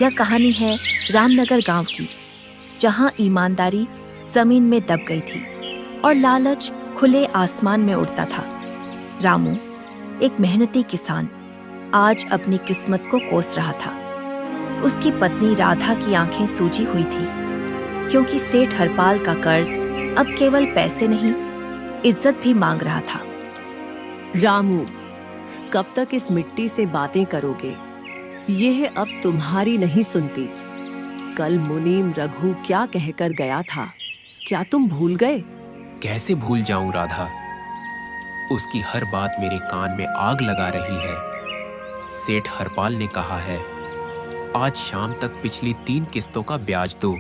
यह कहानी है रामनगर गांव की, जहां ईमानदारी जमीन में दब गई थी और लालच खुले आसमान में उड़ता था। रामू, एक मेहनती किसान, आज अपनी किस्मत को कोस रहा था। उसकी पत्नी राधा की आंखें सूजी हुई थी, क्योंकि सेठ हरपाल का कर्ज अब केवल पैसे नहीं, इज्जत भी मांग रहा था। रामू, कब तक इस मिट्टी से बातें करोगे? यह अब तुम्हारी नहीं सुनती। कल मुनीम रघु क्या कहकर गया था, क्या तुम भूल गए? कैसे भूल जाऊं राधा? उसकी हर बात मेरे कान में आग लगा रही है। सेठ हरपाल ने कहा है, आज शाम तक पिछली 3 किस्तों का ब्याज दो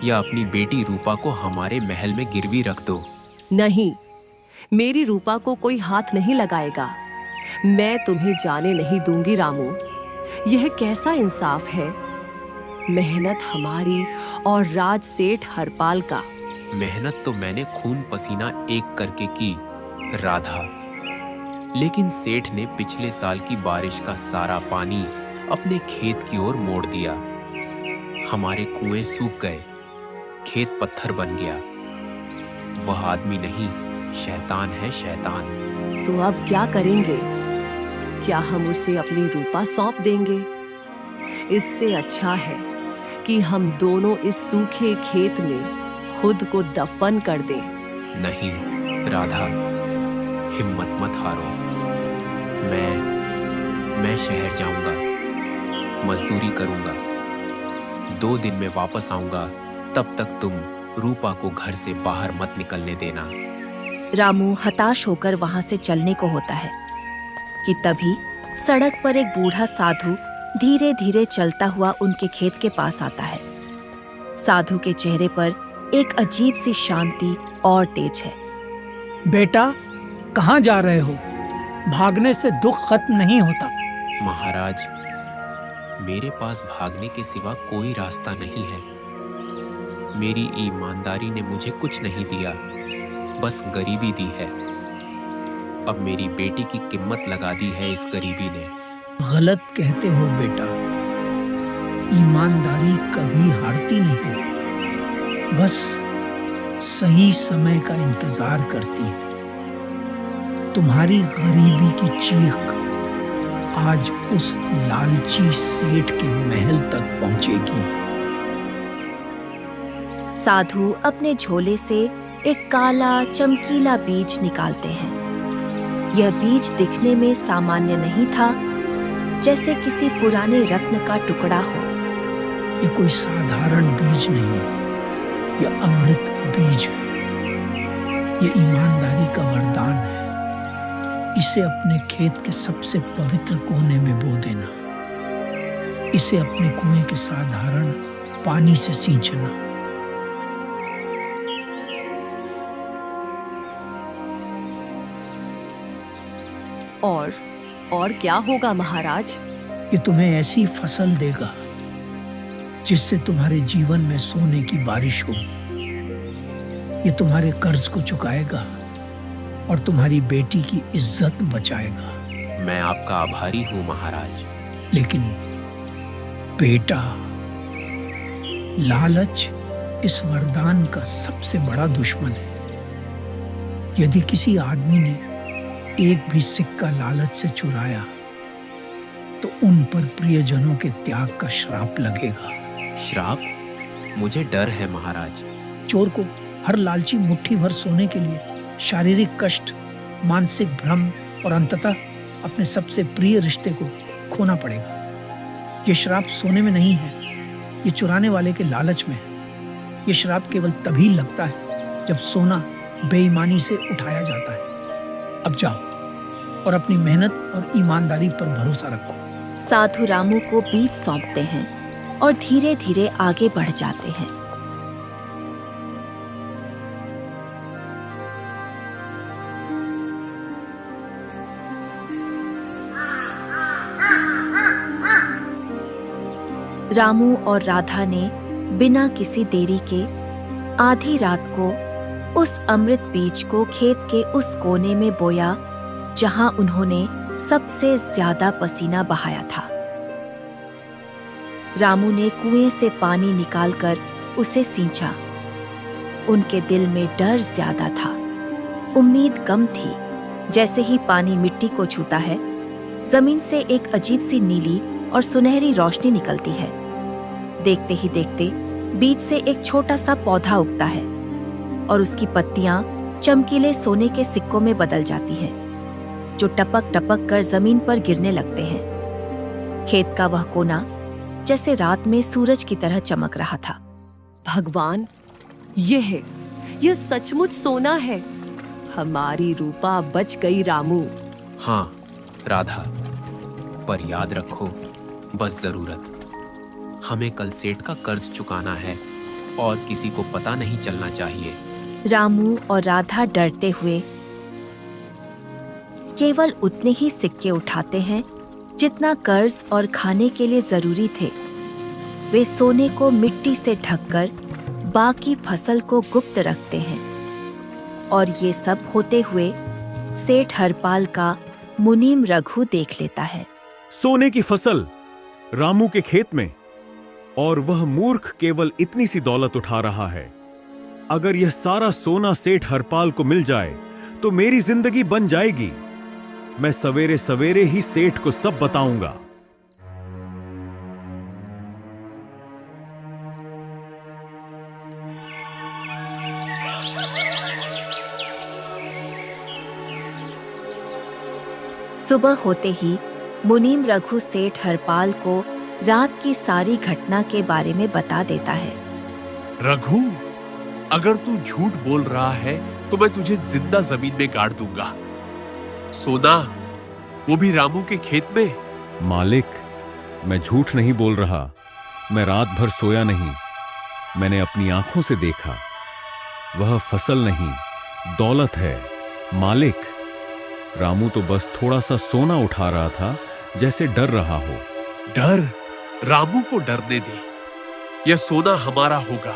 या अपनी बेटी रूपा को हमारे महल में गिरवी रख दो। नहीं, मेरी रूपा को कोई हाथ नहीं लगाएगा। मैं तुम्हें जाने नहीं दूंगी रामू। यह कैसा इंसाफ है? मेहनत हमारी और राज सेठ हरपाल का। मेहनत तो मैंने खून पसीना एक करके की राधा, लेकिन सेठ ने पिछले साल की बारिश का सारा पानी अपने खेत की ओर मोड़ दिया। हमारे कुएं सूख गए, खेत पत्थर बन गया। वह आदमी नहीं, शैतान है, शैतान। तो अब क्या करेंगे? क्या हम उसे अपनी रूपा सौंप देंगे? इससे अच्छा है कि हम दोनों इस सूखे खेत में खुद को दफन कर दें। नहीं राधा, हिम्मत मत हारो। मैं शहर जाऊंगा, मजदूरी करूंगा। 2 दिन में वापस आऊंगा। तब तक तुम रूपा को घर से बाहर मत निकलने देना। रामू हताश होकर वहां से चलने को होता है कि तभी सड़क पर एक बूढ़ा साधु धीरे धीरे चलता हुआ उनके खेत के पास आता है। साधु के चेहरे पर एक अजीब सी शांति और तेज है। बेटा, कहाँ जा रहे हो? भागने से दुख खत्म नहीं होता। महाराज, मेरे पास भागने के सिवा कोई रास्ता नहीं है। मेरी ईमानदारी ने मुझे कुछ नहीं दिया, बस गरीबी दी है। अब मेरी बेटी की कीमत लगा दी है इस गरीबी ने। गलत कहते हो बेटा, ईमानदारी कभी हारती नहीं, बस सही समय का इंतजार करती है। तुम्हारी गरीबी की चीख आज उस लालची सेठ के महल तक पहुंचेगी। साधु अपने झोले से एक काला चमकीला बीज निकालते हैं। यह बीज दिखने में सामान्य नहीं था, जैसे किसी पुराने रत्न का टुकड़ा हो। ये कोई साधारण बीज नहीं, यह अमृत बीज है। ये ईमानदारी का वरदान है। इसे अपने खेत के सबसे पवित्र कोने में बो देना। इसे अपने कुएं के साधारण पानी से सींचना। और क्या होगा महाराज? ये तुम्हें ऐसी फसल देगा जिससे तुम्हारे जीवन में सोने की बारिश होगी। ये तुम्हारे कर्ज को चुकाएगा और तुम्हारी बेटी की इज्जत बचाएगा। मैं आपका आभारी हूँ महाराज। लेकिन बेटा, लालच इस वरदान का सबसे बड़ा दुश्मन है। यदि किसी आदमी ने एक भी सिक्का लालच से चुराया तो उन पर प्रियजनों के त्याग का श्राप लगेगा। श्राप? मुझे डर है महाराज। चोर को हर लालची मुट्ठी भर सोने के लिए शारीरिक कष्ट, मानसिक भ्रम और अंततः अपने सबसे प्रिय रिश्ते को खोना पड़ेगा। ये श्राप सोने में नहीं है, ये चुराने वाले के लालच में है। ये श्राप केवल तभी लगता है जब सोना बेईमानी से उठाया जाता है। अब जाओ और अपनी मेहनत और ईमानदारी पर भरोसा रखो। साधु रामू को बीज सौंपते हैं और धीरे धीरे आगे बढ़ जाते हैं। रामू और राधा ने बिना किसी देरी के आधी रात को उस अमृत बीज को खेत के उस कोने में बोया जहां उन्होंने सबसे ज्यादा पसीना बहाया था। रामू ने कुएं से पानी निकालकर उसे सींचा। उनके दिल में डर ज्यादा था, उम्मीद कम थी। जैसे ही पानी मिट्टी को छूता है, जमीन से एक अजीब सी नीली और सुनहरी रोशनी निकलती है। देखते ही देखते बीच से एक छोटा सा पौधा उगता है और उसकी पत्तियां चमकीले सोने के सिक्कों में बदल जाती हैं, जो टपक टपक कर जमीन पर गिरने लगते हैं। खेत का वह कोना जैसे रात में सूरज की तरह चमक रहा था। भगवान, यह सचमुच सोना है। हमारी रूपा बच गई रामू। हाँ राधा, पर याद रखो, बस जरूरत, हमें कल सेठ का कर्ज चुकाना है और किसी को पता नहीं चलना चाहिए। रामू और राधा डरते हुए केवल उतने ही सिक्के उठाते हैं जितना कर्ज और खाने के लिए जरूरी थे। वे सोने को मिट्टी से ढककर बाकी फसल को गुप्त रखते हैं। और ये सब होते हुए सेठ हरपाल का मुनीम रघु देख लेता है। सोने की फसल रामू के खेत में, और वह मूर्ख केवल इतनी सी दौलत उठा रहा है। अगर यह सारा सोना सेठ हरपाल को मिल जाए तो मेरी जिंदगी बन जाएगी। मैं सवेरे सवेरे ही सेठ को सब बताऊंगा। सुबह होते ही मुनीम रघु सेठ हरपाल को रात की सारी घटना के बारे में बता देता है। रघु, अगर तू झूठ बोल रहा है तो मैं तुझे जिंदा जमीन में गाड़ दूंगा। सोना, वो भी रामू के खेत में। मालिक, मैं झूठ नहीं बोल रहा। मैं रात भर सोया नहीं। मैंने अपनी आंखों से देखा। वह फसल नहीं, दौलत है। मालिक, रामू तो बस थोड़ा सा सोना उठा रहा था, जैसे डर रहा हो। डर? रामू को डरने दे। यह सोना हमारा होगा।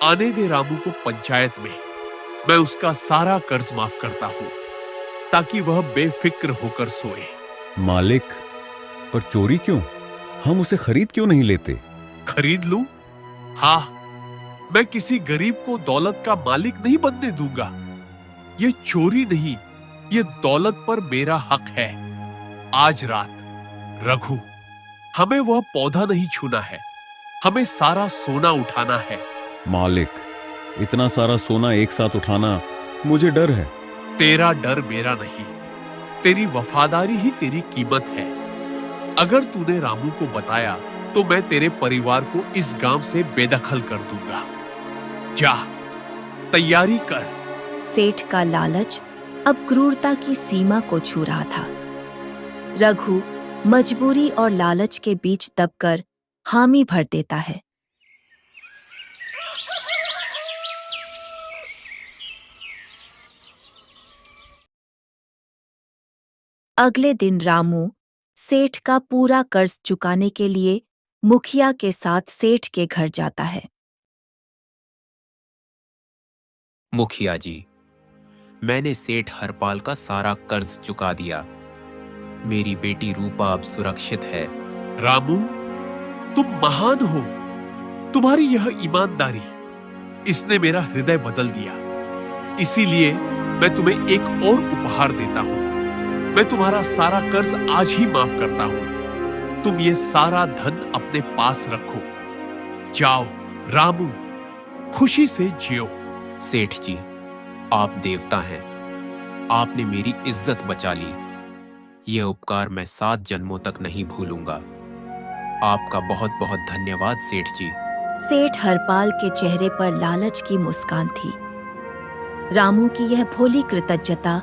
आने दे रामू को पंचायत में। मैं उसका सारा कर्ज माफ करता हूं, ताकि वह बेफिक्र होकर सोए। मालिक, पर चोरी क्यों? हम उसे खरीद क्यों नहीं लेते? खरीद लूं? हाँ, मैं किसी गरीब को दौलत का मालिक नहीं बनने दूंगा। यह चोरी नहीं, यह दौलत पर मेरा हक है। आज रात, रघु, हमें वह पौधा नहीं छूना है। हमें सारा सोना उठाना है। मालिक, इतना सारा सोना एक साथ उठाना मुझे डर है। तेरा डर मेरा नहीं, तेरी वफादारी ही तेरी कीमत है। अगर तूने रामू को बताया तो मैं तेरे परिवार को इस गांव से बेदखल कर दूंगा। जा, तैयारी कर। सेठ का लालच अब क्रूरता की सीमा को छू रहा था। रघु मजबूरी और लालच के बीच दबकर हामी भर देता है। अगले दिन रामू सेठ का पूरा कर्ज चुकाने के लिए मुखिया के साथ सेठ के घर जाता है। मुखिया जी, मैंने सेठ हरपाल का सारा कर्ज चुका दिया। मेरी बेटी रूपा अब सुरक्षित है। रामू, तुम महान हो। तुम्हारी यह ईमानदारी, इसने मेरा हृदय बदल दिया। इसीलिए मैं तुम्हें एक और उपहार देता हूं। मैं तुम्हारा सारा कर्ज आज ही माफ करता हूं। तुम ये सारा धन अपने पास रखो। जाओ रामू, खुशी से जियो। सेठ जी, आप देवता हैं। आपने मेरी इज्जत बचा ली। यह उपकार मैं 7 जन्मों तक नहीं भूलूंगा। आपका बहुत बहुत धन्यवाद सेठ जी। सेठ हरपाल के चेहरे पर लालच की मुस्कान थी। रामू की यह भोली कृतज्ञता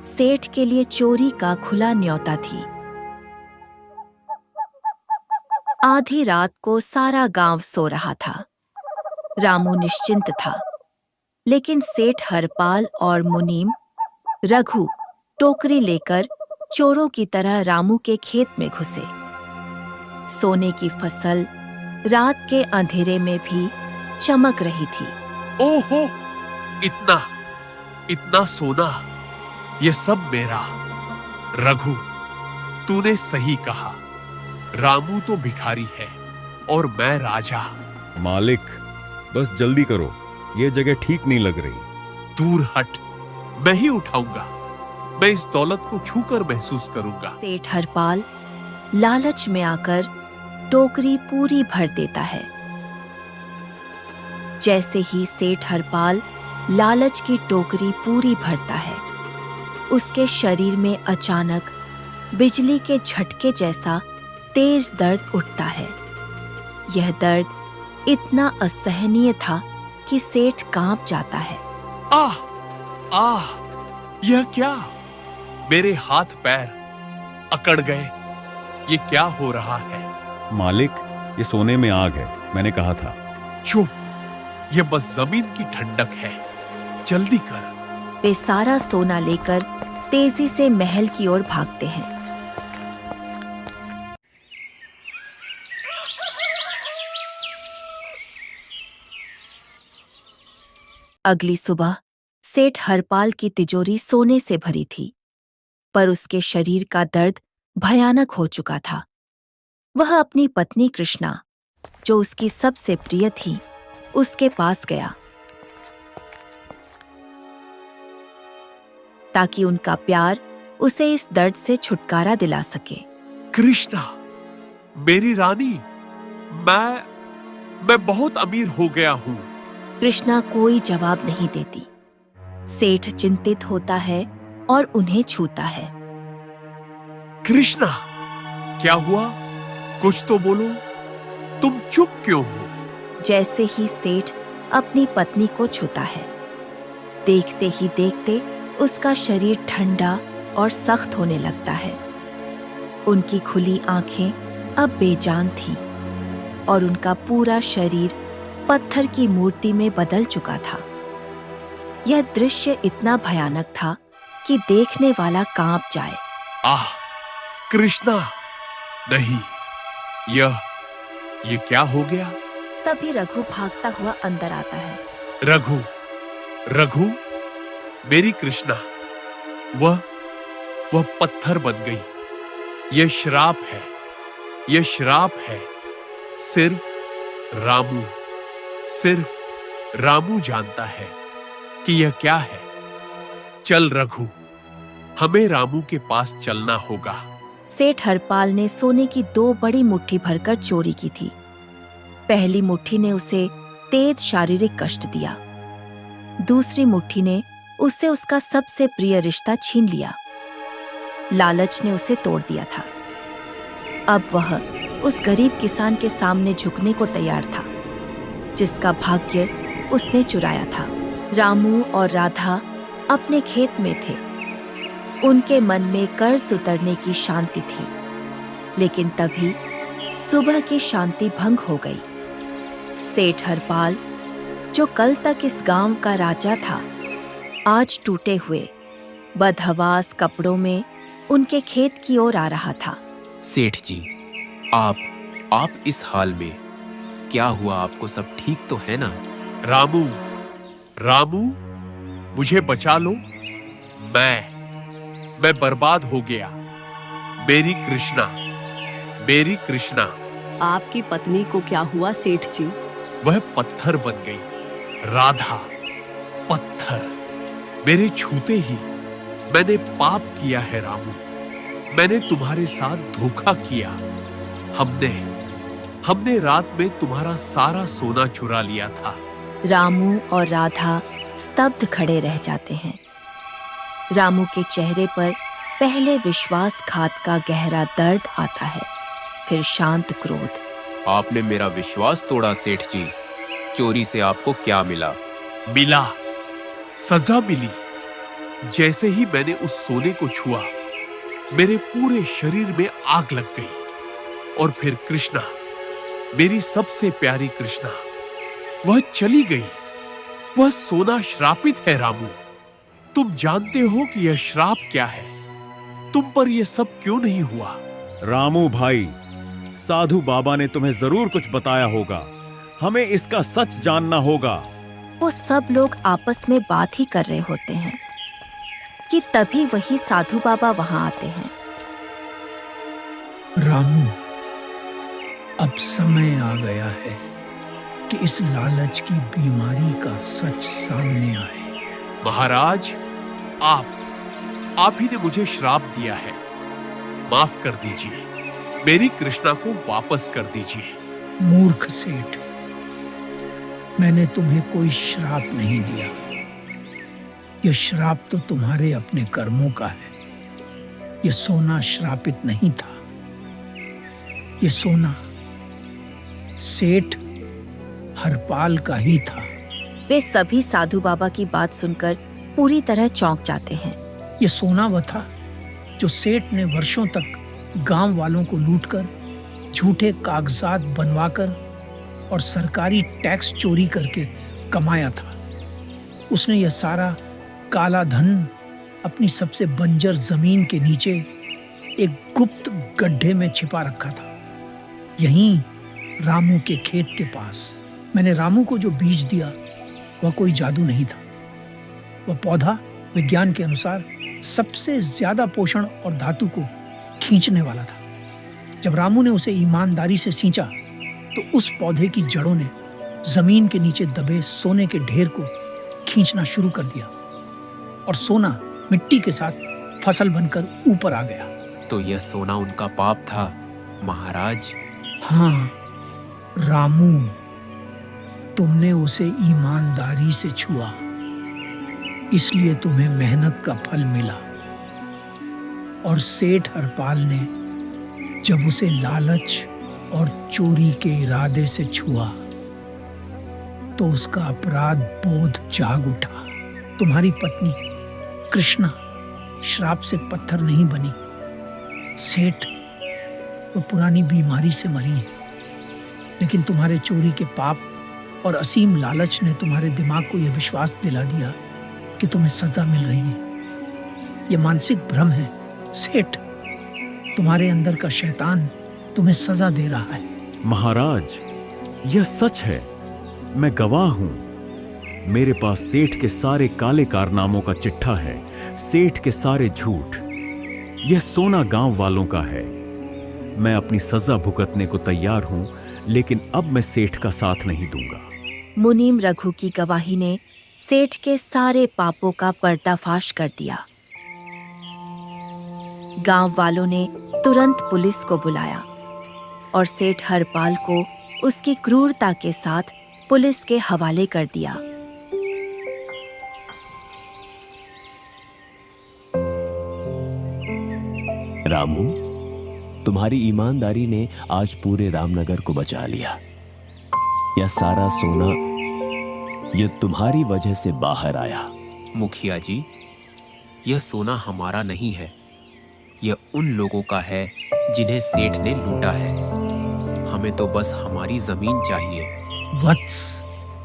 सेठ के लिए चोरी का खुला न्योता थी। आधी रात को सारा गांव सो रहा था। रामू निश्चिंत था, लेकिन सेठ हरपाल और मुनीम रघु टोकरी लेकर चोरों की तरह रामू के खेत में घुसे। सोने की फसल रात के अंधेरे में भी चमक रही थी। ओहो, इतना सोना, यह सब मेरा। रघु, तूने सही कहा। रामू तो भिखारी है, और मैं राजा। मालिक, बस जल्दी करो, ये जगह ठीक नहीं लग रही। दूर हट, मैं ही उठाऊंगा। मैं इस दौलत को छूकर महसूस करूंगा। सेठ हरपाल लालच में आकर टोकरी पूरी भर देता है। जैसे ही सेठ हरपाल लालच की टोकरी पूरी भरता है, उसके शरीर में अचानक बिजली के झटके जैसा तेज दर्द उठता है। यह दर्द इतना असहनीय था कि सेठ कांप जाता है। आह! आह! यह क्या? मेरे हाथ पैर अकड़ गए। ये क्या हो रहा है? मालिक, ये सोने में आग है, मैंने कहा था। चुप! ये बस जमीन की ठंडक है। जल्दी कर। वे सारा सोना लेकर तेजी से महल की ओर भागते हैं। अगली सुबह सेठ हरपाल की तिजोरी सोने से भरी थी, पर उसके शरीर का दर्द भयानक हो चुका था। वह अपनी पत्नी कृष्णा, जो उसकी सबसे प्रिय थी, उसके पास गया ताकि उनका प्यार उसे इस दर्द से छुटकारा दिला सके। कृष्णा, मेरी रानी, मैं बहुत अमीर हो गया हूं। कृष्णा कोई जवाब नहीं देती। सेठ चिंतित होता है और उन्हें छूता है। कृष्णा, क्या हुआ? कुछ तो बोलो। तुम चुप क्यों हो? जैसे ही सेठ अपनी पत्नी को छूता है, देखते ही देखते उसका शरीर ठंडा और सख्त होने लगता है। उनकी खुली आंखें अब बेजान थीं और उनका पूरा शरीर पत्थर की मूर्ति में बदल चुका था। यह दृश्य इतना भयानक था कि देखने वाला कांप जाए। आह! कृष्णा, नहीं, ये क्या हो गया? तभी रघु भागता हुआ अंदर आता है। रघु, मेरी कृष्णा, वह पत्थर बन गई। यह श्राप है। सिर्फ रामू जानता है कि यह क्या है। चल रघु, हमें रामू के पास चलना होगा। सेठ हरपाल ने सोने की 2 बड़ी मुट्ठी भरकर चोरी की थी। पहली मुट्ठी ने उसे तेज शारीरिक कष्ट दिया। दूसरी मुट्ठी ने उससे उसका सबसे प्रिय रिश्ता छीन लिया। लालच ने उसे तोड़ दिया था। अब वह उस गरीब किसान के सामने झुकने को तैयार था, जिसका भाग्य उसने चुराया था। रामू और राधा अपने खेत में थे। उनके मन में कर्ज उतरने की शांति थी, लेकिन तभी सुबह की शांति भंग हो गई। सेठ हरपाल, जो कल तक इस गांव का राजा था, आज टूटे हुए बदहवास कपड़ों में उनके खेत की ओर आ रहा था। सेठ जी, आप इस हाल में? क्या हुआ आपको? सब ठीक तो है ना? रामू, मुझे बचा लो। मैं बर्बाद हो गया। मेरी कृष्णा। आपकी पत्नी को क्या हुआ सेठ जी? वह पत्थर बन गई। राधा, पत्थर। मेरे छूते ही मैंने पाप किया है रामू। मैंने तुम्हारे साथ धोखा किया। हमने रात में तुम्हारा सारा सोना चुरा लिया था। रामू और राधा स्तब्ध खड़े रह जाते हैं। रामू के चेहरे पर पहले विश्वासघात का गहरा दर्द आता है, फिर शांत क्रोध। आपने मेरा विश्वास तोड़ा सेठ जी। चोरी से आपको क्या मिला? सजा मिली। जैसे ही मैंने उस सोने को छुआ, मेरे पूरे शरीर में आग लग गई। और फिर कृष्णा, मेरी सबसे प्यारी कृष्णा, वह चली गई। वह सोना श्रापित है रामू। तुम जानते हो कि यह श्राप क्या है। तुम पर यह सब क्यों नहीं हुआ? रामू भाई, साधु बाबा ने तुम्हें जरूर कुछ बताया होगा। हमें इसका सच जानना होगा। वो सब लोग आपस में बात ही कर रहे होते हैं कि तभी वही साधु बाबा वहां आते हैं। रामू, अब समय आ गया है कि इस लालच की बीमारी का सच सामने आए। महाराज, आप ही ने मुझे श्राप दिया है। माफ कर दीजिए, मेरी कृष्णा को वापस कर दीजिए। मूर्ख सेठ, मैंने तुम्हें कोई श्राप नहीं दिया। यह श्राप तो तुम्हारे अपने कर्मों का है। यह सोना श्रापित नहीं था। यह सोना सेठ हरपाल का ही था। वे सभी साधु बाबा की बात सुनकर पूरी तरह चौंक जाते हैं। यह सोना वह था जो सेठ ने वर्षों तक गांव वालों को लूटकर, झूठे कागजात बनवाकर और सरकारी टैक्स चोरी करके कमाया था। उसने यह सारा काला धन अपनी सबसे बंजर जमीन के नीचे एक गुप्त गड्ढे में छिपा रखा था, यहीं रामू के खेत के पास। मैंने रामू को जो बीज दिया वह कोई जादू नहीं था। वह पौधा विज्ञान के अनुसार सबसे ज्यादा पोषण और धातु को खींचने वाला था। जब रामू ने उसे ईमानदारी से सींचा तो उस पौधे की जड़ों ने जमीन के नीचे दबे सोने के ढेर को खींचना शुरू कर दिया और सोना मिट्टी के साथ फसल बनकर ऊपर आ गया। तो यह सोना उनका पाप था महाराज। हाँ रामू, तुमने उसे ईमानदारी से छुआ, इसलिए तुम्हें मेहनत का फल मिला। और सेठ हरपाल ने जब उसे लालच और चोरी के इरादे से छुआ तो उसका अपराध बोध जाग उठा। तुम्हारी पत्नी कृष्णा श्राप से पत्थर नहीं बनी। सेठ वो पुरानी बीमारी से मरी है, लेकिन तुम्हारे चोरी के पाप और असीम लालच ने तुम्हारे दिमाग को यह विश्वास दिला दिया कि तुम्हें सजा मिल रही है। यह मानसिक भ्रम है सेठ। तुम्हारे अंदर का शैतान तुम्हें सजा दे रहा है। महाराज, यह सच है। मैं गवाह हूं। मेरे पास सेठ के सारे काले कारनामों का चिट्ठा है, सेठ के सारे झूठ। यह सोना गांव वालों का है। मैं अपनी सजा भुगतने को तैयार हूं, लेकिन अब मैं सेठ का साथ नहीं दूंगा। मुनीम रघु की गवाही ने सेठ के सारे पापों का पर्दाफाश कर दिया। गांव वालों ने तुरंत पुलिस को बुलाया और सेठ हरपाल को उसकी क्रूरता के साथ पुलिस के हवाले कर दिया। रामू, तुम्हारी ईमानदारी ने आज पूरे रामनगर को बचा लिया। यह सारा सोना यह तुम्हारी वजह से बाहर आया। मुखिया जी, यह सोना हमारा नहीं है। यह उन लोगों का है जिन्हें सेठ ने लूटा है। हमें तो बस हमारी जमीन चाहिए। वत्स,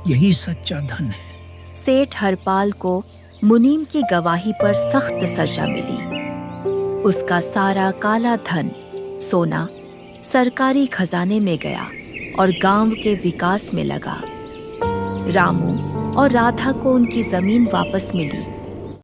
यही सच्चा धन है। सेठ हरपाल को मुनीम की गवाही पर सख्त सजा मिली। उसका सारा काला धन, सोना सरकारी खजाने में गया और गांव के विकास में लगा। रामू और राधा को उनकी जमीन वापस मिली